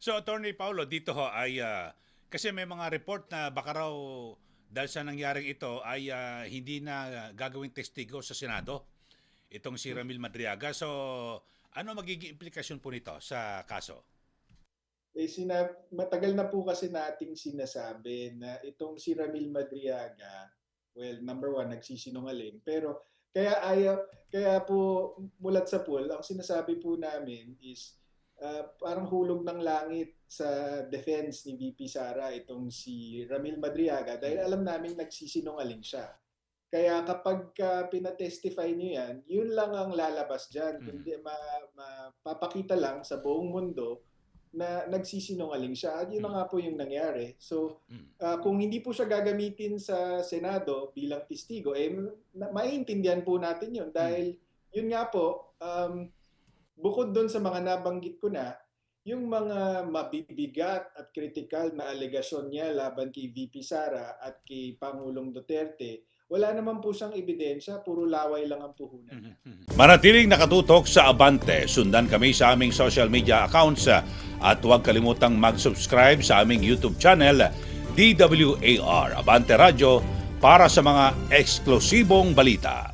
So, Attorney Paulo, dito ho ay kasi may mga report na baka raw dahil sa nangyaring ito ay hindi na gagawing testigo sa Senado itong si Ramil Madriaga. So, ano magiging implikasyon po nito sa kaso? Matagal na po kasi nating sinasabi na itong si Ramil Madriaga, well, number one, nagsisinungaling. Pero kaya po mulat sa pool, ang sinasabi po namin is parang hulog ng langit sa defense ni VP Sara itong si Ramil Madriaga dahil alam namin nagsisinungaling siya. Kaya kapag pinatestify niyo yan, yun lang ang lalabas dyan. Kundi mapapakita lang sa buong mundo na nagsisinungaling siya. At yun na nga po yung nangyari. So, kung hindi po siya gagamitin sa Senado bilang testigo, maiintindihan po natin yun. Dahil yun nga po, bukod doon sa mga nabanggit ko na, yung mga mabibigat at critical na alegasyon niya laban kay VP Sara at kay Pangulong Duterte, wala naman po siyang ebidensya, puro laway lang ang puhunan niya. Manatiling nakatutok sa Abante. Sundan kami sa aming social media accounts at huwag kalimutang mag-subscribe sa aming YouTube channel DWAR Abante Radio para sa mga eksklusibong balita.